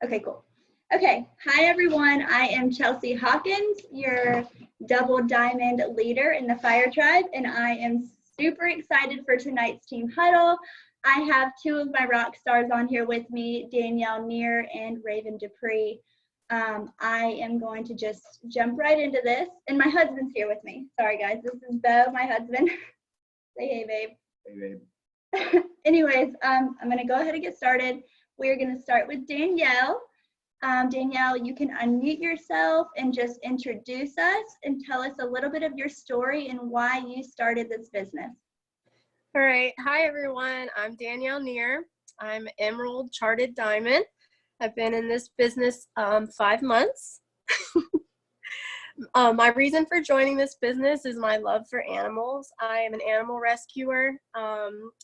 Okay, cool. Okay, hi everyone. I am Chelsea Hawkins, your double diamond leader in the Fire Tribe, and I am super excited for tonight's team huddle. I have two of my rock stars on here with me, Danielle Neer and Raven Dupree. I am going to just jump right into this, and my husband's here with me. Sorry guys, this is Bo, my husband. Say hey, babe. Hey, babe. Anyways, I'm gonna go ahead and get started. We're gonna start with Danielle. Danielle, you can unmute yourself and just introduce us and tell us a little bit of your story and why you started this business. All right. Hi, everyone. I'm Danielle Neer. I'm Emerald Charted Diamond. I've been in this business 5 months. My reason for joining this business is my love for animals. I am an animal rescuer,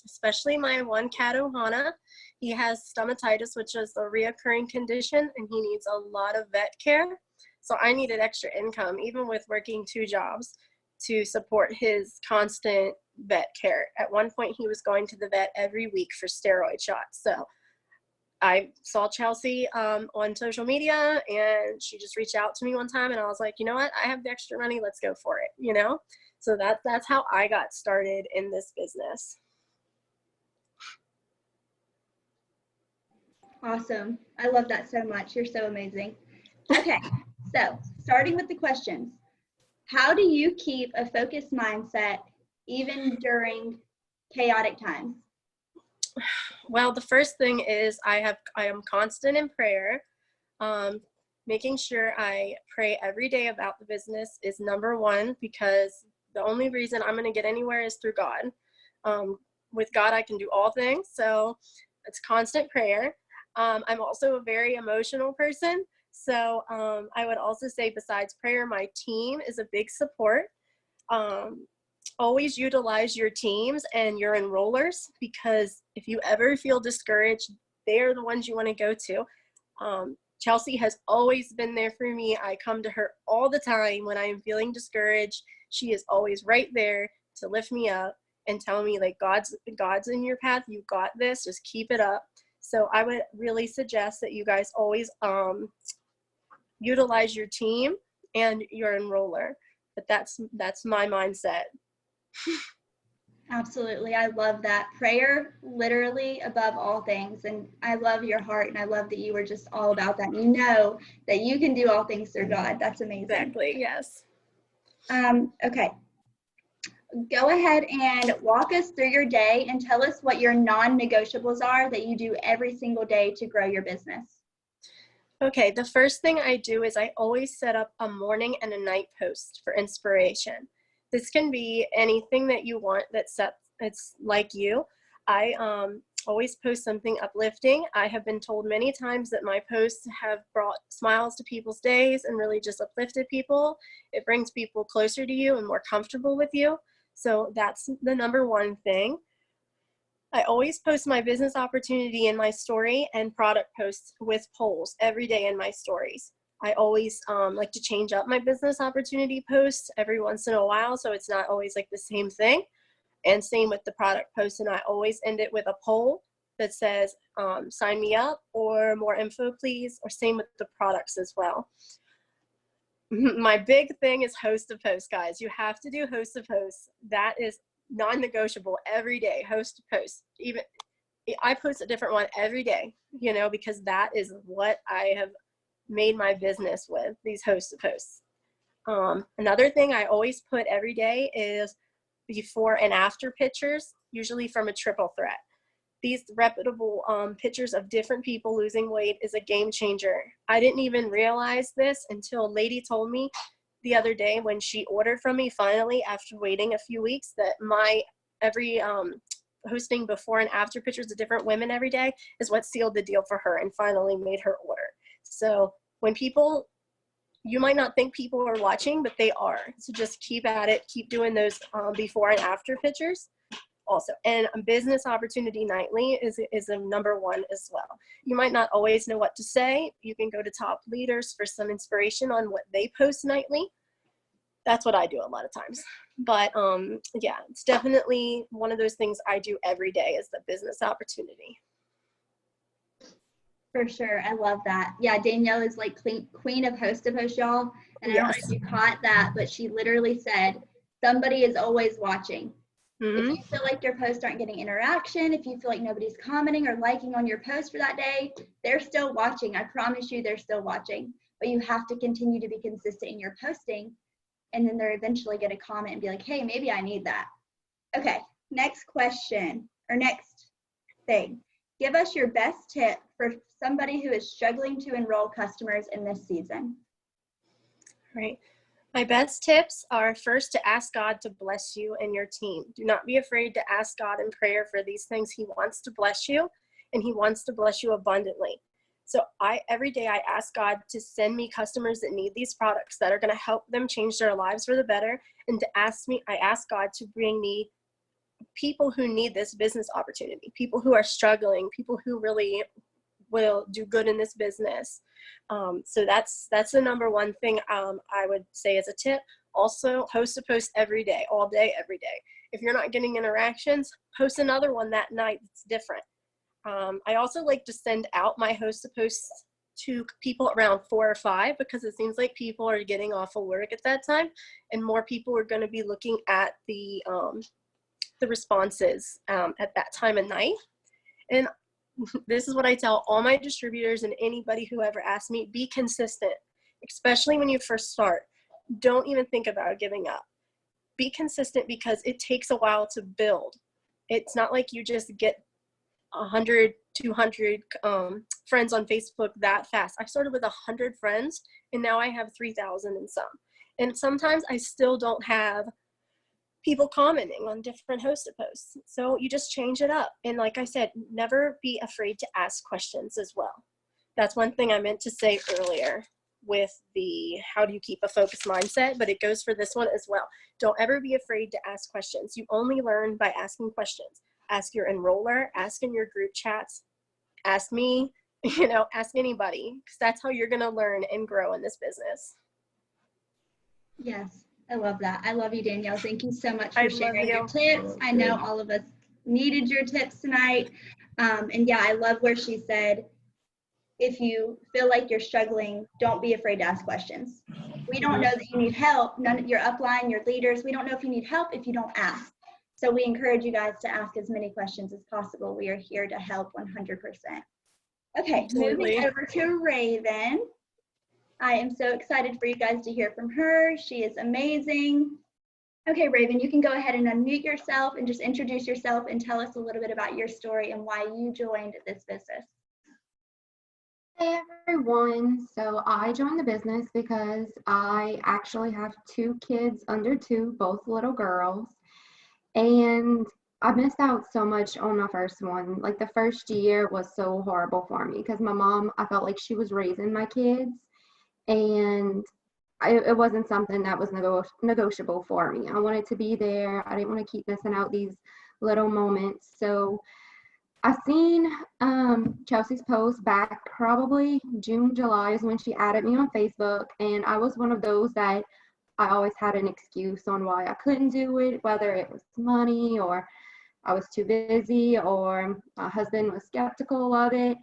especially my one cat, Ohana. He has stomatitis, which is a reoccurring condition, and he needs a lot of vet care. So I needed extra income, even with working 2 jobs, to support his constant vet care. At one point, he was going to the vet every week for steroid shots. So I saw Chelsea on social media, and she just reached out to me one time, and I was like, you know what? I have the extra money. Let's go for it, you know? So that's how I got started in this business. Awesome. I love that so much. You're so amazing. Okay, so starting with the questions. How do you keep a focused mindset even during chaotic times? Well, the first thing is I am constant in prayer. Making sure I pray every day about the business is number one, because the only reason I'm going to get anywhere is through God. With God, I can do all things. So it's constant prayer. I'm also a very emotional person. So I would also say, besides prayer, my team is a big support. Always utilize your teams and your enrollers, because if you ever feel discouraged, they're the ones you want to go to. Chelsea has always been there for me. I come to her all the time when I am feeling discouraged. She is always right there to lift me up and tell me, like, God's in your path. You got this. Just keep it up. So I would really suggest that you guys always utilize your team and your enroller. But that's my mindset. Absolutely. I love that. Prayer literally above all things. And I love your heart, and I love that you were just all about that. You know that you can do all things through God. That's amazing. Exactly. Yes. Okay. Go ahead and walk us through your day and tell us what your non-negotiables are that you do every single day to grow your business. Okay, the first thing I do is I always set up a morning and a night post for inspiration. This can be anything that you want it's like you. I always post something uplifting. I have been told many times that my posts have brought smiles to people's days and really just uplifted people. It brings people closer to you and more comfortable with you. So that's the number one thing. I always post my business opportunity in my story and product posts with polls every day in my stories. I always like to change up my business opportunity posts every once in a while, so it's not always like the same thing. And same with the product posts, and I always end it with a poll that says, sign me up, or more info please, or same with the products as well. My big thing is host a post, guys. You have to do host a post. That is non-negotiable every day. Host a post. Even I post a different one every day, you know, because that is what I have made my business with, these host a posts. Another thing I always put every day is before and after pictures, usually from a triple threat. These reputable pictures of different people losing weight is a game changer. I didn't even realize this until a lady told me the other day when she ordered from me finally after waiting a few weeks, that my every posting before and after pictures of different women every day is what sealed the deal for her and finally made her order. So when people, you might not think people are watching, but they are. So just keep at it. Keep doing those before and after pictures. Also, and business opportunity nightly is a number one as well. You might not always know what to say. You can go to top leaders for some inspiration on what they post nightly. That's what I do a lot of times. But yeah, it's definitely one of those things I do every day is the business opportunity. For sure. I love that. Yeah, Danielle is like queen of host to post, y'all. And I don't know Yes. if you caught that, but she literally said, somebody is always watching. If Mm-hmm. you feel like your posts aren't getting interaction, if you feel like nobody's commenting or liking on your post for that day, they're still watching. I promise you they're still watching. But you have to continue to be consistent in your posting. And then they're eventually going to comment and be like, hey, maybe I need that. Okay, next question or next thing. Give us your best tip for somebody who is struggling to enroll customers in this season. Right. My best tips are first to ask God to bless you and your team. Do not be afraid to ask God in prayer for these things. He wants to bless you, and he wants to bless you abundantly. So every day I ask God to send me customers that need these products that are going to help them change their lives for the better. And I ask God to bring me people who need this business opportunity, people who are struggling, people who really will do good in this business. So that's the number one thing I would say as a tip. Also, host a post every day, all day, every day. If you're not getting interactions, post another one that night that's different. I also like to send out my host a posts to people around 4 or 5 because it seems like people are getting off of work at that time, and more people are going to be looking at the responses at that time of night. And this is what I tell all my distributors and anybody who ever asks me: be consistent, especially when you first start. Don't even think about giving up. Be consistent because it takes a while to build. It's not like you just get 100, 200 friends on Facebook that fast. I started with 100 friends and now I have 3,000 and some. And sometimes I still don't have people commenting on different hosted posts. So you just change it up. And like I said, never be afraid to ask questions as well. That's one thing I meant to say earlier with the how do you keep a focused mindset, but it goes for this one as well. Don't ever be afraid to ask questions. You only learn by asking questions. Ask your enroller, ask in your group chats, ask me, ask anybody, because that's how you're going to learn and grow in this business. Yes, I love that. I love you, Danielle. Thank you so much I for love sharing your you. tips. I know all of us needed your tips tonight. And yeah, I love where she said, if you feel like you're struggling, don't be afraid to ask questions. We don't know that you need help. None of your upline, your leaders, we don't know if you need help if you don't ask. So we encourage you guys to ask as many questions as possible. We are here to help 100%. Okay, Absolutely. moving over to Raven. I am so excited for you guys to hear from her. She is amazing. Okay, Raven, you can go ahead and unmute yourself and just introduce yourself and tell us a little bit about your story and why you joined this business. Hey everyone, so I joined the business because I actually have 2 kids under 2, both little girls, and I missed out so much on my first one. Like the first year was so horrible for me because my mom, I felt like she was raising my kids, and it wasn't something that was negotiable for me. I wanted to be there. I didn't want to keep missing out these little moments. So I seen Chelsea's post back probably June, July is when she added me on Facebook, and I was one of those that I always had an excuse on why I couldn't do it, whether it was money or I was too busy or my husband was skeptical of it.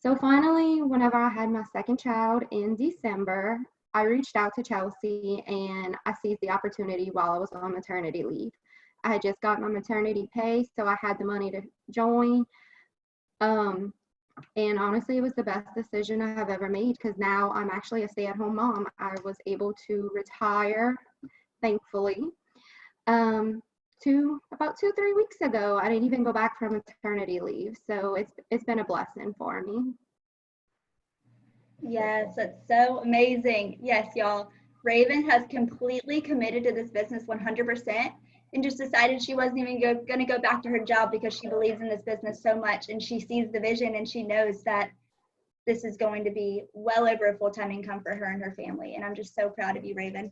So finally, whenever I had my second child in December, I reached out to Chelsea and I seized the opportunity while I was on maternity leave. I had just got my maternity pay, so I had the money to join. And honestly, it was the best decision I have ever made because now I'm actually a stay-at-home mom. I was able to retire, thankfully, to about 2-3 weeks ago. I didn't even go back from maternity leave, so it's been a blessing for me. Yes, that's so amazing. Yes, y'all. Raven has completely committed to this business 100% and just decided she wasn't even going to go back to her job because she believes in this business so much and she sees the vision and she knows that this is going to be well over a full-time income for her and her family. And I'm just so proud of you, Raven.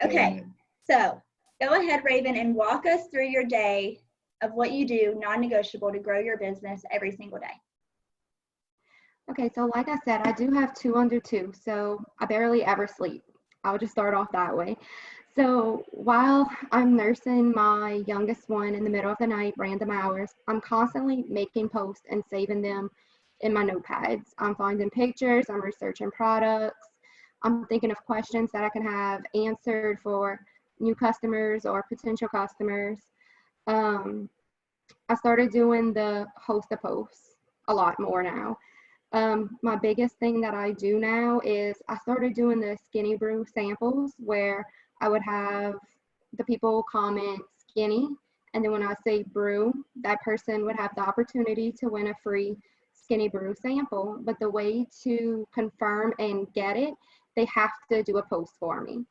Okay, so go ahead, Raven, and walk us through your day of what you do non-negotiable to grow your business every single day. Okay, so like I said, I do have 2 under 2, so I barely ever sleep. I'll just start off that way. So while I'm nursing my youngest one in the middle of the night, random hours, I'm constantly making posts and saving them in my notepads. I'm finding pictures, I'm researching products, I'm thinking of questions that I can have answered for new customers or potential customers. I started doing the host a post a lot more now. My biggest thing that I do now is I started doing the skinny brew samples where I would have the people comment skinny, and then when I say brew, that person would have the opportunity to win a free skinny brew sample. But the way to confirm and get it, they have to do a post for me.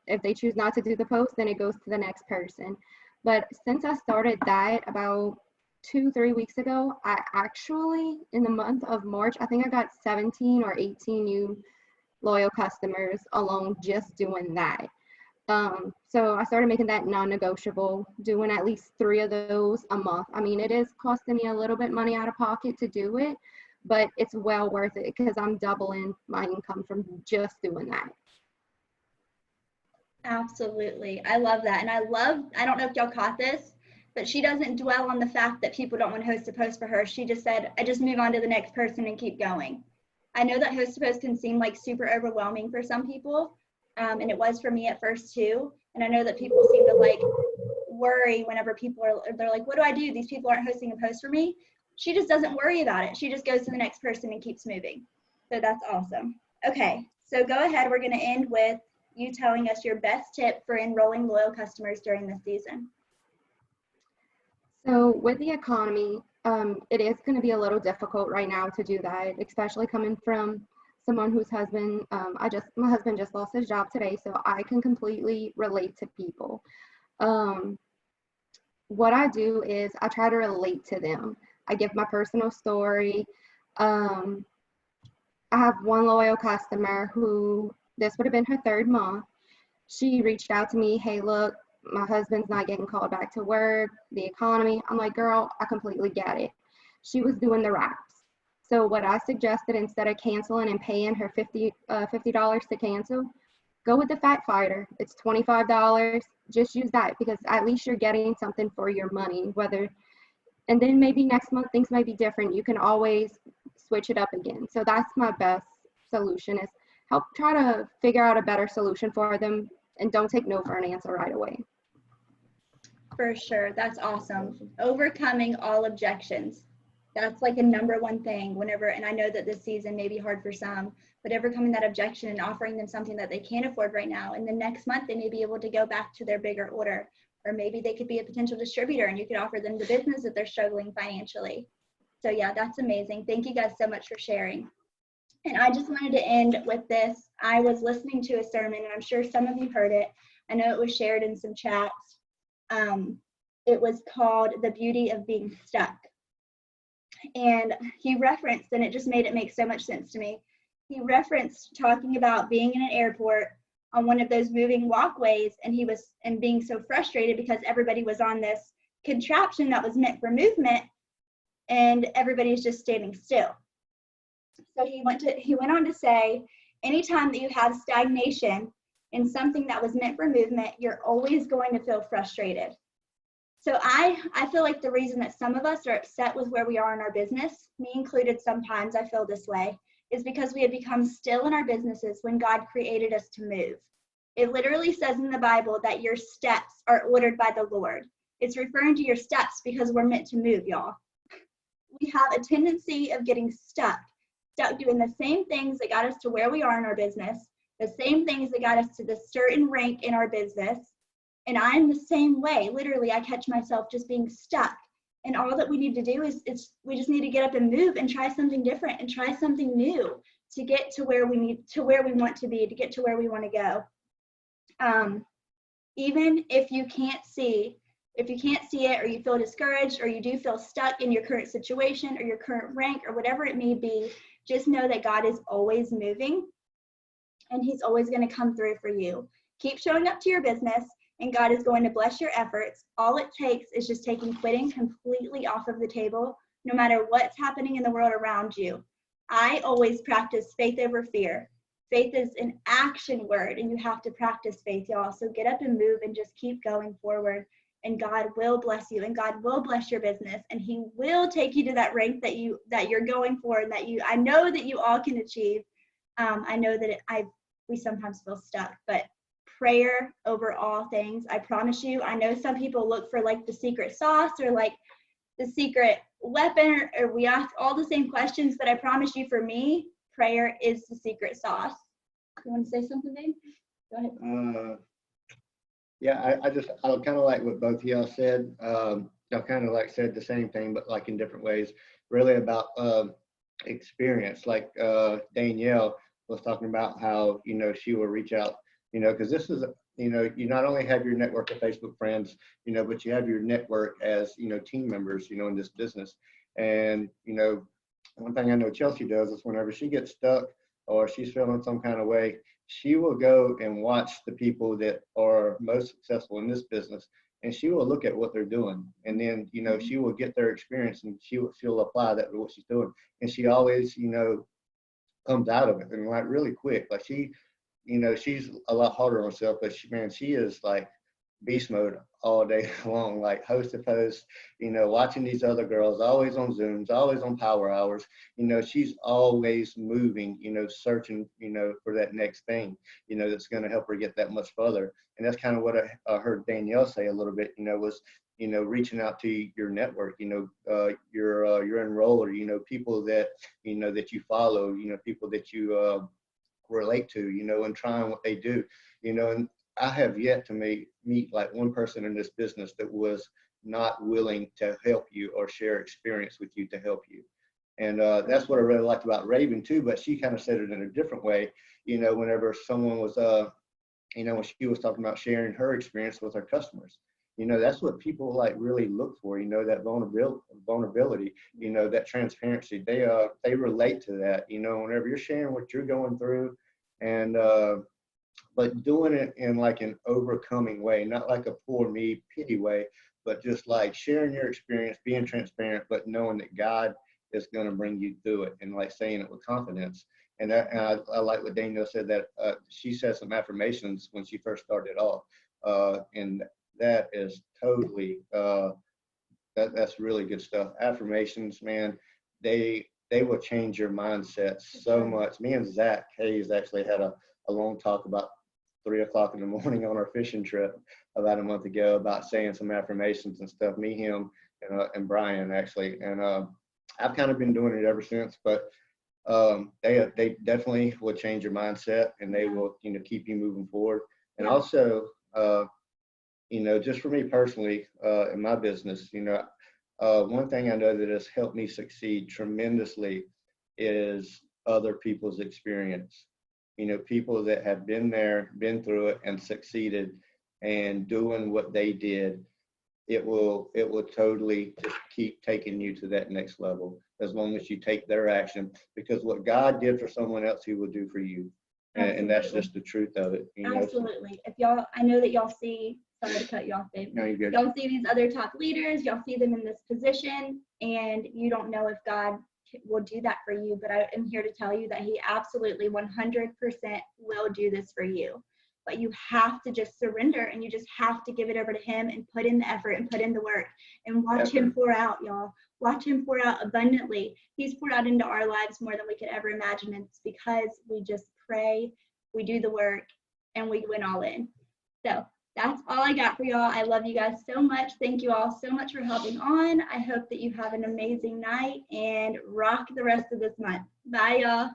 If they choose not to do the post, then it goes to the next person. But since I started that about 2-3 weeks ago, I actually, in the month of March, I think I got 17 or 18 new loyal customers alone just doing that. So I started making that non-negotiable, doing at least 3 of those a month. I mean, it is costing me a little bit money out of pocket to do it, but it's well worth it because I'm doubling my income from just doing that. Absolutely. I love that. And I don't know if y'all caught this, but she doesn't dwell on the fact that people don't want to host a post for her. She just said, I just move on to the next person and keep going. I know that host a post can seem like super overwhelming for some people. And it was for me at first too. And I know that people seem to like worry whenever they're like, what do I do? These people aren't hosting a post for me. She just doesn't worry about it. She just goes to the next person and keeps moving. So that's awesome. Okay, so go ahead. We're going to end with you telling us your best tip for enrolling loyal customers during this season. So with the economy, it is going to be a little difficult right now to do that, especially coming from someone whose husband, my husband just lost his job today, so I can completely relate to people. What I do is I try to relate to them. I give my personal story. I have one loyal customer who, this would have been her 3rd month. She reached out to me, hey, look, my husband's not getting called back to work, the economy. I'm like, girl, I completely get it. She was doing the wraps. So what I suggested, instead of canceling and paying her $50 to cancel, go with the Fat Fighter. It's $25. Just use that because at least you're getting something for your money. And then maybe next month things might be different. You can always switch it up again. So that's my best solution, is help try to figure out a better solution for them, and don't take no for an answer right away. For sure. That's awesome. Overcoming all objections. That's like a #1 thing whenever, and I know that this season may be hard for some, but overcoming that objection and offering them something that they can't afford right now. And the next month they may be able to go back to their bigger order, or maybe they could be a potential distributor and you could offer them the business if they're struggling financially. So yeah, that's amazing. Thank you guys so much for sharing. And I just wanted to end with this. I was listening to a sermon, and I'm sure some of you heard it. I know it was shared in some chats. It was called The Beauty of Being Stuck. And he referenced, and it just made it make so much sense to me. He referenced talking about being in an airport on one of those moving walkways, and being so frustrated because everybody was on this contraption that was meant for movement, and everybody's just standing still. So he went on to say, anytime that you have stagnation in something that was meant for movement, you're always going to feel frustrated. So I feel like the reason that some of us are upset with where we are in our business, me included sometimes I feel this way, is because we have become still in our businesses when God created us to move. It literally says in the Bible that your steps are ordered by the Lord. It's referring to your steps because we're meant to move, y'all. We have a tendency of getting stuck doing the same things that got us to where we are in our business, the same things that got us to the certain rank in our business. And I'm the same way. Literally, I catch myself just being stuck. And all that we need to do is we just need to get up and move and try something different and try something new to get to where we want to be, to get to where we want to go. Even if you can't see it, or you feel discouraged, or you do feel stuck in your current situation or your current rank or whatever it may be, just know that God is always moving and he's always going to come through for you. Keep showing up to your business and God is going to bless your efforts. All it takes is just taking quitting completely off of the table, no matter what's happening in the world around you. I always practice faith over fear. Faith is an action word, and you have to practice faith, y'all. So get up and move and just keep going forward and God will bless you, and God will bless your business, and he will take you to that rank that you're going for, and I know that you all can achieve. I know that we sometimes feel stuck, but prayer over all things. I promise you, I know some people look for like the secret sauce or like the secret weapon, or we ask all the same questions, but I promise you, for me, prayer is the secret sauce. You want to say something, babe? Go ahead. Yeah, I kind of like what both of y'all said. Y'all kind of like said the same thing, but like in different ways, really about experience. Like Danielle was talking about how, she will reach out, because this is, you not only have your network of Facebook friends, but you have your network as, team members, in this business. And, one thing I know Chelsea does is whenever she gets stuck or she's feeling some kind of way, she will go and watch the people that are most successful in this business, and she will look at what they're doing. And then, she will get their experience, and she'll apply that to what she's doing. And she always, comes out of it, and like really quick. Like she's a lot harder on herself, but she is like beast mode all day long, like host to post, watching these other girls, always on Zooms, always on power hours. She's always moving, searching, for that next thing, that's going to help her get that much further. And that's kind of what I heard Danielle say a little bit, was, reaching out to your network, your enroller, people that, that you follow, people that you relate to, and trying what they do, and I have yet to meet like one person in this business that was not willing to help you or share experience with you to help you. And that's what I really liked about Raven too, but she kind of said it in a different way, whenever someone was, when she was talking about sharing her experience with her customers. That's what people like really look for, that vulnerability, that transparency. They relate to that, whenever you're sharing what you're going through, and but doing it in like an overcoming way, not like a poor me pity way, but just like sharing your experience, being transparent, but knowing that God is going to bring you through it, and like saying it with confidence. And I like what Danielle said, that she said some affirmations when she first started off, and that is totally that's really good stuff. Affirmations, man, they will change your mindset so much. Me and Zach Hayes actually had a long talk about 3 o'clock in the morning on our fishing trip about a month ago about saying some affirmations and stuff. Me, him, and Brian actually, and I've kind of been doing it ever since. But they definitely will change your mindset, and they will keep you moving forward. And also, just for me personally, in my business, one thing I know that has helped me succeed tremendously is other people's experience. People that have been there, been through it, and succeeded, and doing what they did. It will totally just keep taking you to that next level, as long as you take their action, because what God did for someone else, he will do for you. And that's just the truth of it. Absolutely. If y'all, I know that y'all see, sorry to cut you off, babe. No, you're good. Y'all see these other top leaders, y'all see them in this position, and you don't know if God will do that for you, but I am here to tell you that he absolutely 100% will do this for you. But you have to just surrender, and you just have to give it over to him and put in the effort and put in the work and watch him pour out, y'all. Watch him pour out abundantly. He's poured out into our lives more than we could ever imagine. It's because we just pray, we do the work, and we went all in. So that's all I got for y'all. I love you guys so much. Thank you all so much for hopping on. I hope that you have an amazing night and rock the rest of this month. Bye, y'all.